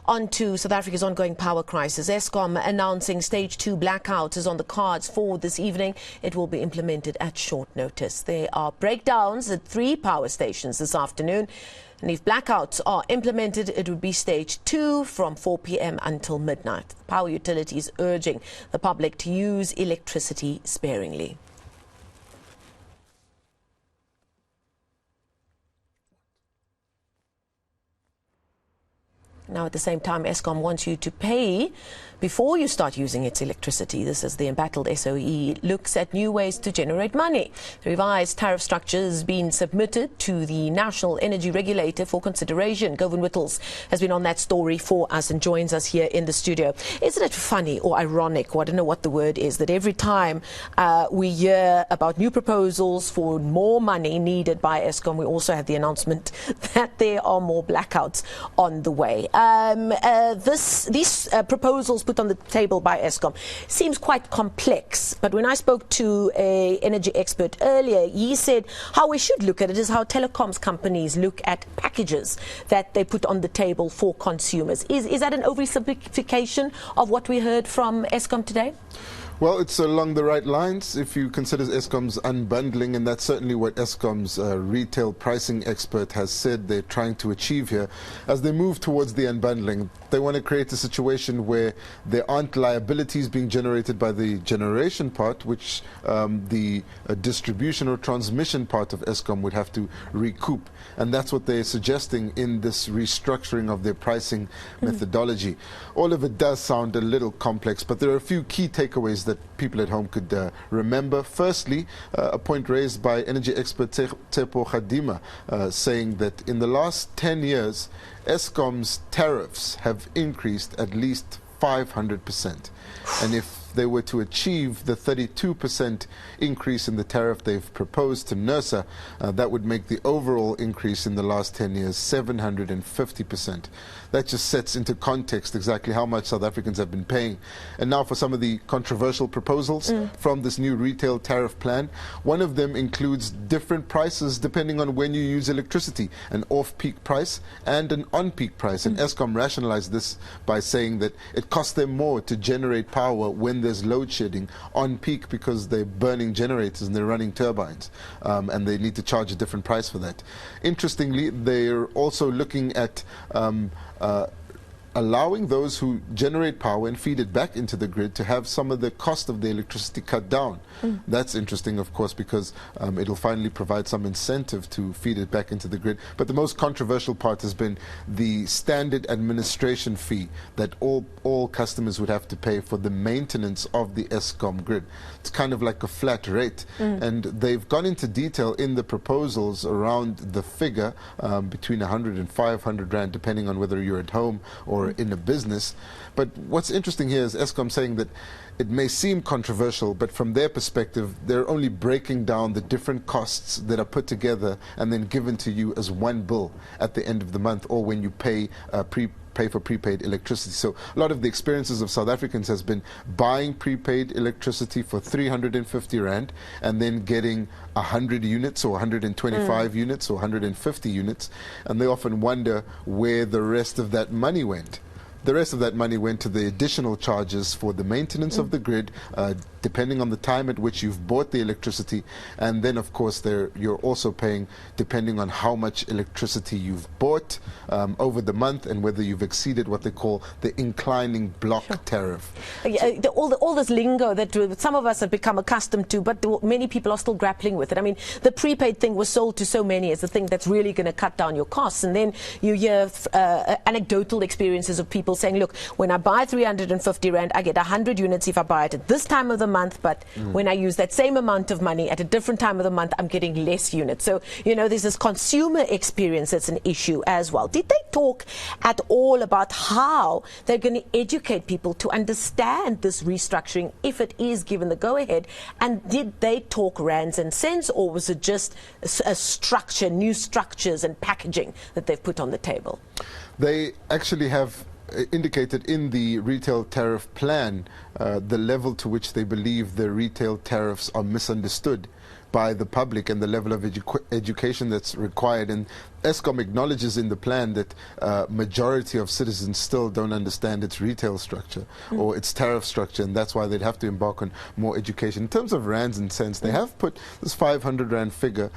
On to South Africa's ongoing power crisis. Eskom announcing stage 2 blackout is on the cards for this evening. It will be implemented at short notice. There are breakdowns at 3 power stations this afternoon. And if blackouts are implemented, it would be stage 2 from 4 p.m. until midnight. The power utility is urging the public to use electricity sparingly. Now, at the same time, Eskom wants you to pay before you start using its electricity. This is the embattled SOE looks at new ways to generate money. The revised tariff structure has been submitted to the National Energy Regulator for consideration. Govan Whittles has been on that story for us and joins us here in the studio. Isn't it funny or ironic, or I don't know what the word is, that every time we hear about new proposals for more money needed by Eskom, we also have the announcement that there are more blackouts on the way. These proposals put on the table by Eskom seems quite complex, but when I spoke to an energy expert earlier, he said how we should look at it is how telecoms companies look at packages that they put on the table for consumers. Is that an oversimplification of what we heard from Eskom today? Well, it's along the right lines if you consider Eskom's unbundling, and that's certainly what Eskom's retail pricing expert has said they're trying to achieve here. As they move towards the unbundling, they want to create a situation where there aren't liabilities being generated by the generation part, which the distribution or transmission part of Eskom would have to recoup. And that's what they're suggesting in this restructuring of their pricing methodology. All of it does sound a little complex, but there are a few key takeaways that people at home could remember. Firstly, a point raised by energy expert Tsepo Khadima, saying that in the last 10 years, Eskom's tariffs have increased at least 500%. And if they were to achieve the 32% increase in the tariff they've proposed to NERSA, that would make the overall increase in the last 10 years 750%. That just sets into context exactly how much South Africans have been paying. And now for some of the controversial proposals from this new retail tariff plan. One of them includes different prices depending on when you use electricity, an off-peak price and an on-peak price. And Eskom rationalized this by saying that it costs them more to generate power when there's load shedding on peak because they're burning generators and they're running turbines, and they need to charge a different price for that. Interestingly, they're also looking at allowing those who generate power and feed it back into the grid to have some of the cost of the electricity cut down. That's interesting, of course, because it'll finally provide some incentive to feed it back into the grid. But the most controversial part has been the standard administration fee that all customers would have to pay for the maintenance of the Eskom grid. It's kind of like a flat rate. And they've gone into detail in the proposals around the figure between 100 and 500 rand, depending on whether you're at home or in a business. But what's interesting here is Eskom saying that it may seem controversial, but from their perspective, they're only breaking down the different costs that are put together and then given to you as one bill at the end of the month, or when you pay for prepaid electricity. So a lot of the experiences of South Africans has been buying prepaid electricity for 350 rand and then getting 100 units or 125 units or 150 units, and they often wonder where the rest of that money went. The rest of that money went to the additional charges for the maintenance of the grid, depending on the time at which you've bought the electricity. And then, of course, you're also paying depending on how much electricity you've bought over the month and whether you've exceeded what they call the inclining block tariff. All this lingo that some of us have become accustomed to, but many people are still grappling with it. I mean, the prepaid thing was sold to so many as the thing that's really going to cut down your costs. And then you hear anecdotal experiences of people saying, look, when I buy 350 rand, I get 100 units if I buy it at this time of the month, but when I use that same amount of money at a different time of the month, I'm getting less units. So, you know, there's this consumer experience that's an issue as well. Did they talk at all about how they're going to educate people to understand this restructuring if it is given the go-ahead? And did they talk rands and cents, or was it just a structure, new structures and packaging that they've put on the table? They actually have indicated in the retail tariff plan the level to which they believe the retail tariffs are misunderstood by the public and the level of education that's required. And Eskom acknowledges in the plan that majority of citizens still don't understand its retail structure or its tariff structure, and that's why they'd have to embark on more education. In terms of rands and cents, they have put this 500 rand figure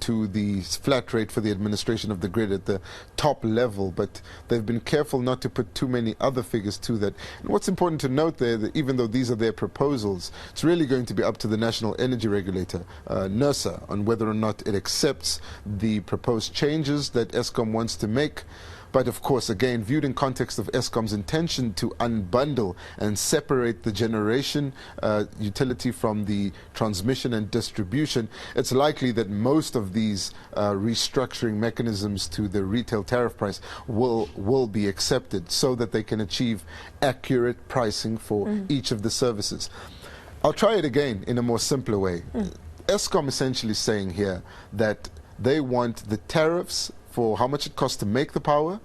to the flat rate for the administration of the grid at the top level, but they've been careful not to put too many other figures to that. And what's important to note there, that even though these are their proposals, it's really going to be up to the National Energy Regulator, NERSA, on whether or not it accepts the proposed changes that Eskom wants to make. But of course, again, viewed in context of Eskom's intention to unbundle and separate the generation utility from the transmission and distribution, it's likely that most of these restructuring mechanisms to the retail tariff price will be accepted so that they can achieve accurate pricing for each of the services. I'll try it again in a more simpler way. Eskom essentially saying here that they want the tariffs for how much it costs to make the power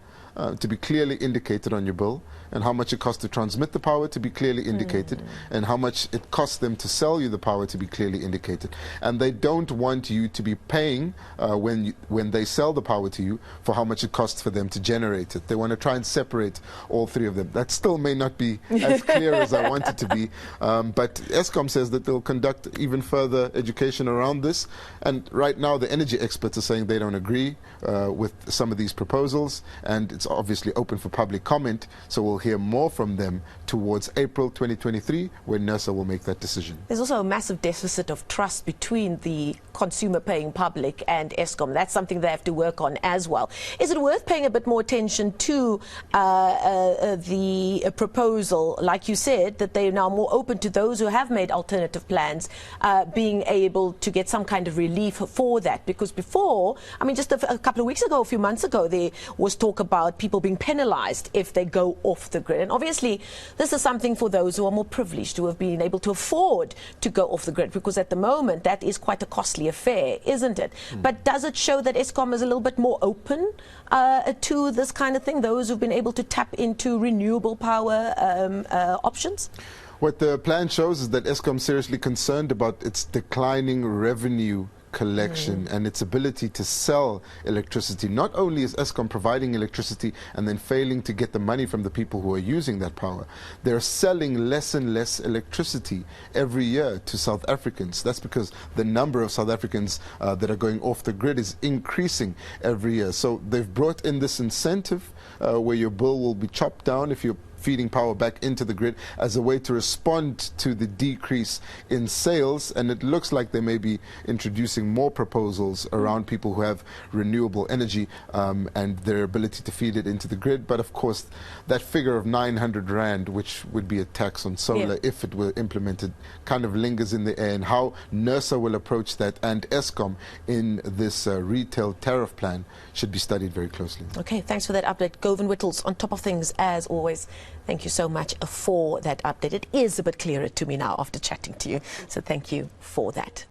to be clearly indicated on your bill, and how much it costs to transmit the power to be clearly indicated, and how much it costs them to sell you the power to be clearly indicated. And they don't want you to be paying when they sell the power to you for how much it costs for them to generate it. They want to try and separate all three of them. That still may not be as clear as I want it to be, but Eskom says that they'll conduct even further education around this. And right now the energy experts are saying they don't agree with some of these proposals, and it's obviously open for public comment, so we'll hear more from them towards April 2023 when NERSA will make that decision. There's also a massive deficit of trust between the consumer paying public and Eskom. That's something they have to work on as well. Is it worth paying a bit more attention to the proposal, like you said, that they're now more open to those who have made alternative plans being able to get some kind of relief for that? Because before, I mean, just a couple of weeks ago, a few months ago, there was talk about people being penalized if they go off the grid. And obviously, this is something for those who are more privileged, who have been able to afford to go off the grid, because at the moment, that is quite a costly affair, isn't it? But does it show that Eskom is a little bit more open to this kind of thing, those who've been able to tap into renewable power options? What the plan shows is that Eskom is seriously concerned about its declining revenue collection and its ability to sell electricity. Not only is Eskom providing electricity and then failing to get the money from the people who are using that power, they're selling less and less electricity every year to South Africans. That's because the number of South Africans that are going off the grid is increasing every year. So they've brought in this incentive where your bill will be chopped down if you're feeding power back into the grid as a way to respond to the decrease in sales. And it looks like they may be introducing more proposals around people who have renewable energy and their ability to feed it into the grid. But of course, that figure of 900 Rand, which would be a tax on solar if it were implemented, kind of lingers in the air. And how NERSA will approach that and Eskom in this retail tariff plan should be studied very closely. Okay, thanks for that update. Govan Whittles, on top of things as always. Thank you so much for that update. It is a bit clearer to me now after chatting to you, so thank you for that.